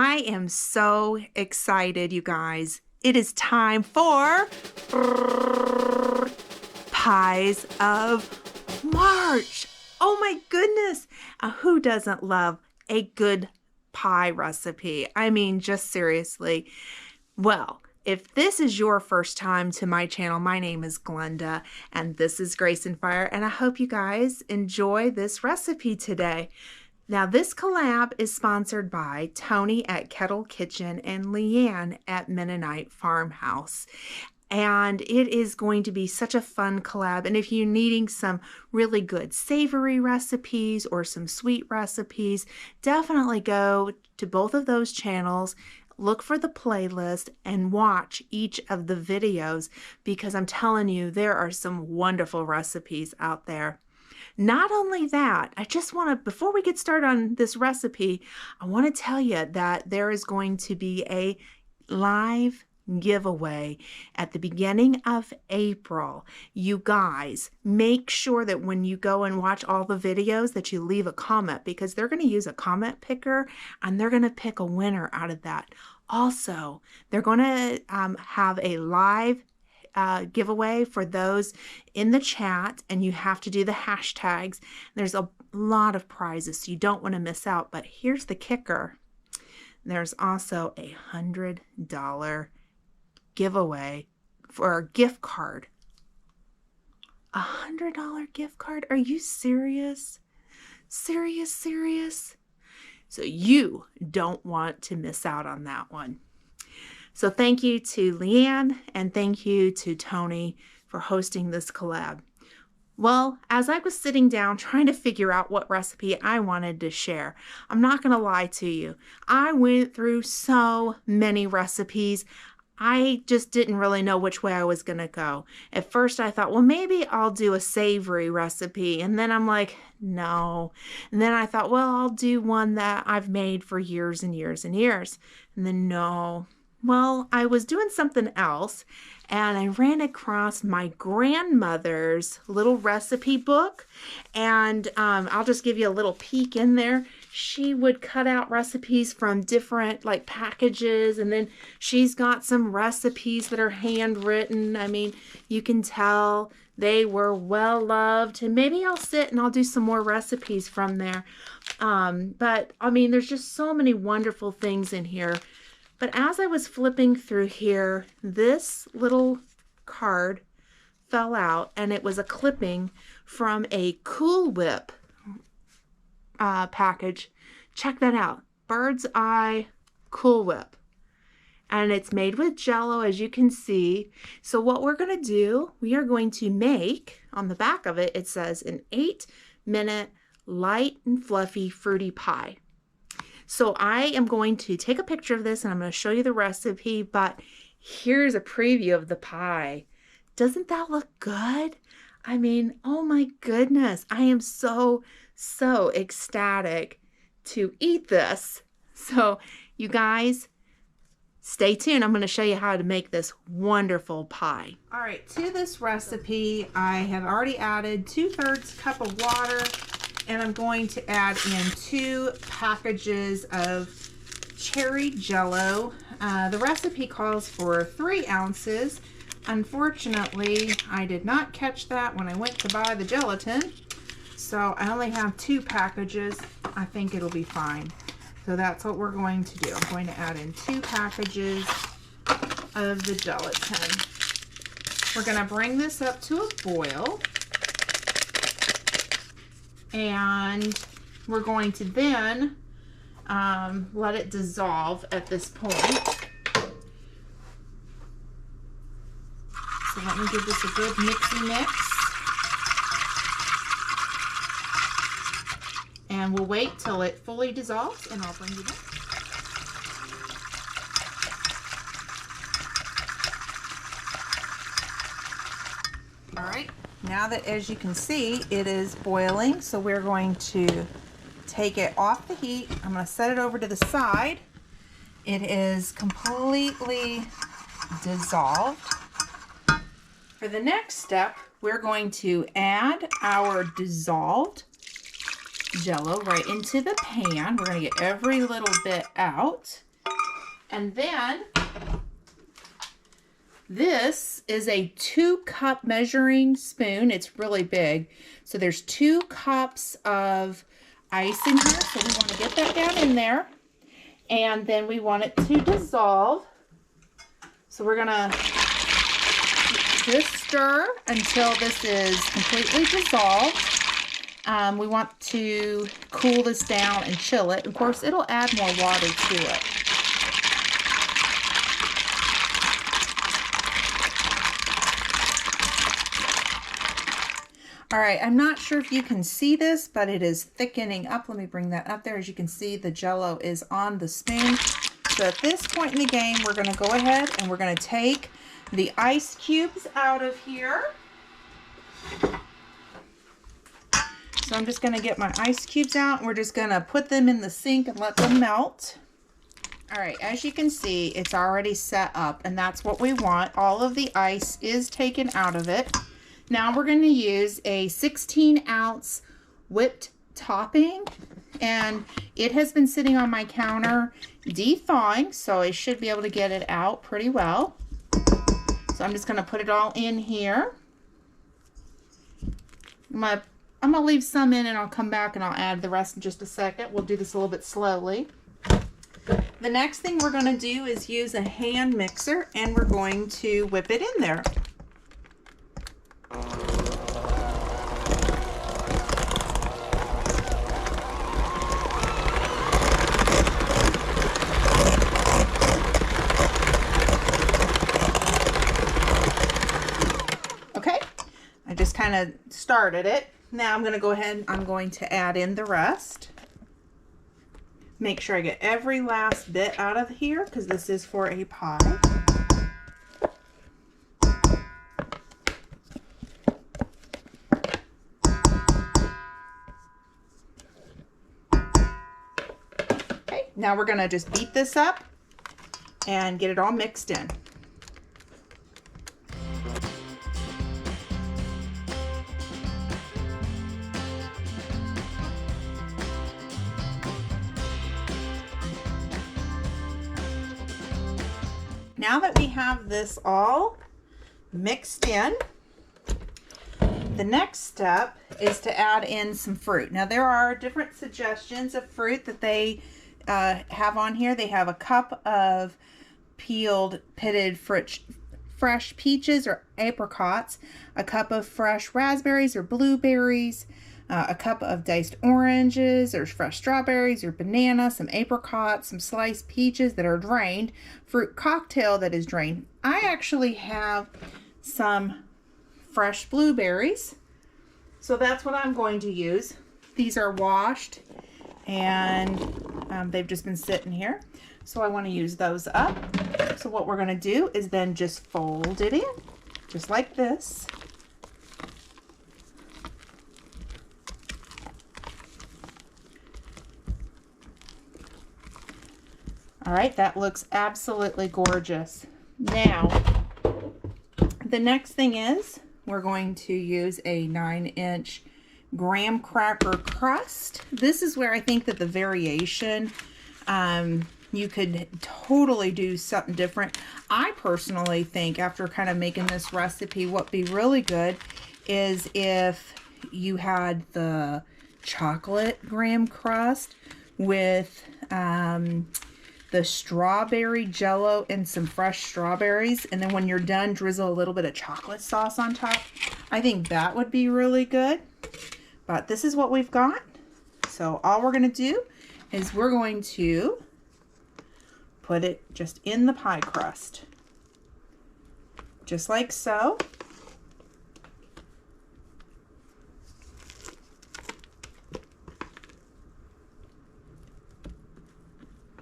I am so excited, you guys. It is time for Pies of March. Oh my goodness. Who doesn't love a good pie recipe? I mean, just seriously. Well, if this is your first time to my channel, my name is Glenda and this is Grace and Fire, and I hope you guys enjoy this recipe today. Now, this collab is sponsored by Tony at Kettle Kitchen and Leanne at Mennonite Farmhouse. And it is going to be such a fun collab. And if you're needing some really good savory recipes or some sweet recipes, definitely go to both of those channels, look for the playlist, and watch each of the videos, because I'm telling you, there are some wonderful recipes out there. Not only that, I just want to, before we get started on this recipe, I want to tell you that there is going to be a live giveaway at the beginning of April. You guys, make sure that when you go and watch all the videos that you leave a comment, because they're going to use a comment picker and they're going to pick a winner out of that. Also, they're going to have a live giveaway for those in the chat, and you have to do the hashtags. There's a lot of prizes, so you don't want to miss out. But here's the kicker. There's also a $100 giveaway for a gift card. A $100 gift card? Are you serious? Serious? So you don't want to miss out on that one. So thank you to Leanne and thank you to Tony for hosting this collab. Well, as I was sitting down trying to figure out what recipe I wanted to share, I'm not going to lie to you. I went through so many recipes. I just didn't really know which way I was going to go. At first I thought, well, maybe I'll do a savory recipe. And then I'm like, no. And then I thought, well, I'll do one that I've made for years and years and years. And then no. Well, I was doing something else and I ran across my grandmother's little recipe book, and I'll just give you a little peek in there. She would cut out recipes from different packages, and then she's got some recipes that are handwritten. I mean, you can tell they were well loved, and maybe I'll sit and I'll do some more recipes from there. But I mean, there's just so many wonderful things in here. But as I was flipping through here, this little card fell out, and it was a clipping from a Cool Whip package. Check that out. Bird's Eye Cool Whip. And it's made with Jell-O, as you can see. So what we're going to do, we are going to make, on the back of it, it says an 8-minute light and fluffy fruity pie. So I am going to take a picture of this and I'm going to show you the recipe, but here's a preview of the pie. Doesn't that look good? I mean, oh my goodness. I am so ecstatic to eat this. So you guys, stay tuned. I'm going to show you how to make this wonderful pie. All right, to this recipe, I have already added 2/3 cup of water. And I'm going to add in 2 packages of cherry Jell-O. The recipe calls for 3 ounces. Unfortunately, I did not catch that when I went to buy the gelatin. So I only have 2 packages. I think it'll be fine. So that's what we're going to do. I'm going to add in 2 packages of the gelatin. We're going to bring this up to a boil. And we're going to then let it dissolve at this point. So let me give this a good mixy mix. And we'll wait till it fully dissolves and I'll bring you back. All right. Now that, as you can see, it is boiling, so we're going to take it off the heat. I'm going to set it over to the side. It is completely dissolved. For the next step, we're going to add our dissolved Jell-O right into the pan. We're going to get every little bit out. And then this is a 2-cup measuring spoon. It's really big. So there's 2 cups of ice in here. So we want to get that down in there. And then we want it to dissolve. So we're going to just stir until this is completely dissolved. We want to cool this down and chill it. Of course, it'll add more water to it. All right, I'm not sure if you can see this, but it is thickening up. Let me bring that up there. As you can see, the Jell-O is on the spoon. So at this point in the game, we're going to go ahead and we're going to take the ice cubes out of here. So I'm just going to get my ice cubes out, and we're just going to put them in the sink and let them melt. All right, as you can see, it's already set up, and that's what we want. All of the ice is taken out of it. Now we're going to use a 16-ounce whipped topping, and it has been sitting on my counter de-thawing, so I should be able to get it out pretty well. So I'm just going to put it all in here. I'm going to leave some in, and I'll come back and I'll add the rest in just a second. We'll do this a little bit slowly. The next thing we're going to do is use a hand mixer, and we're going to whip it in there. Okay, I just kind of started it. Now I'm going to go ahead and I'm going to add in the rest. Make sure I get every last bit out of here because this is for a pie. Okay, now we're going to just beat this up and get it all mixed in. Now that we have this all mixed in, the next step is to add in some fruit. Now there are different suggestions of fruit that they have on here. They have a cup of peeled, pitted, fresh peaches or apricots, a cup of fresh raspberries or blueberries, a cup of diced oranges, there's fresh strawberries or banana, some apricots, some sliced peaches that are drained, fruit cocktail that is drained. I actually have some fresh blueberries, so that's what I'm going to use. These are washed and they've just been sitting here, so I want to use those up. So what we're going to do is then just fold it in, just like this. All right, that looks absolutely gorgeous. Now, the next thing is we're going to use a 9-inch graham cracker crust. This is where I think that the variation, you could totally do something different. I personally think after kind of making this recipe, what'd be really good is if you had the chocolate graham crust with the strawberry Jell-O and some fresh strawberries, and then when you're done, drizzle a little bit of chocolate sauce on top. I think that would be really good. But this is what we've got. So all we're going to do is we're going to put it just in the pie crust. Just like so.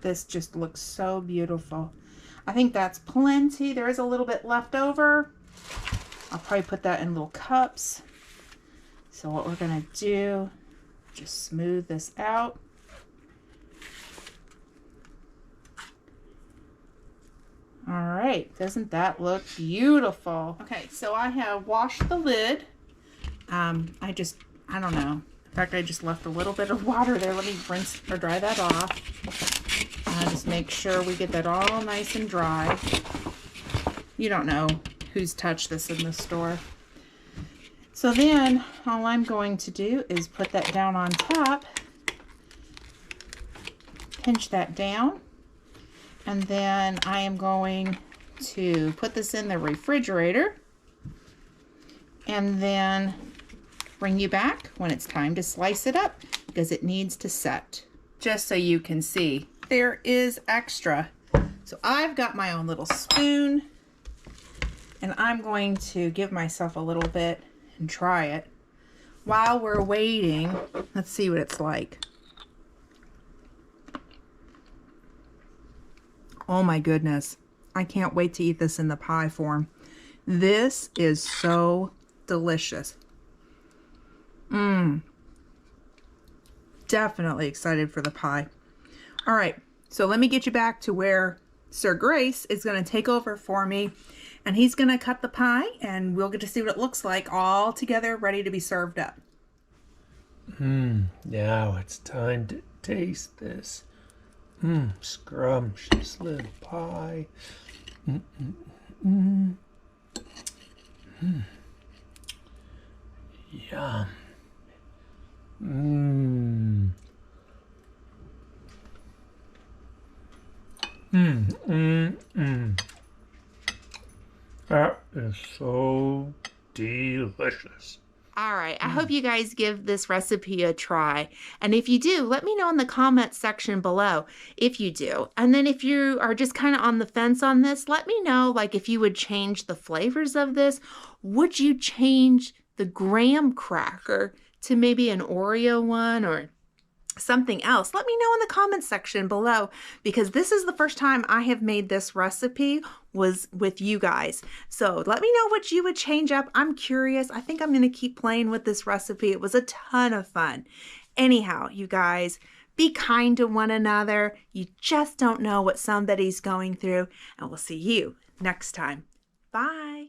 This just looks so beautiful. I think that's plenty. There is a little bit left over. I'll probably put that in little cups. So what we're going to do, just smooth this out. All right, doesn't that look beautiful? Okay, so I have washed the lid. I don't know. In fact, I just left a little bit of water there. Let me rinse or dry that off. Just make make sure we get that all nice and dry. You don't know who's touched this in the store. So then all I'm going to do is put that down on top, pinch that down, and then I am going to put this in the refrigerator and then bring you back when it's time to slice it up because it needs to set. Just so you can see, there is extra. So I've got my own little spoon and I'm going to give myself a little bit and try it. While we're waiting, let's see what it's like. Oh my goodness. I can't wait to eat this in the pie form. This is so delicious. Definitely excited for the pie. All right, so let me get you back to where Sir Grace is going to take over for me, and he's going to cut the pie, and we'll get to see what it looks like all together, ready to be served up. Now it's time to taste this. Scrumptious little pie. Yum. That is so delicious. All right, I hope you guys give this recipe a try. And if you do, let me know in the comments section below if you do. And then if you are just kind of on the fence on this, let me know, like, if you would change the flavors of this. Would you change the graham cracker to maybe an Oreo one or something else? Let me know in the comments section below, because this is the first time I have made this recipe was with you guys. So let me know what you would change up. I'm curious. I think I'm going to keep playing with this recipe. It was a ton of fun. Anyhow, you guys, be kind to one another. You just don't know what somebody's going through, and we'll see you next time. Bye.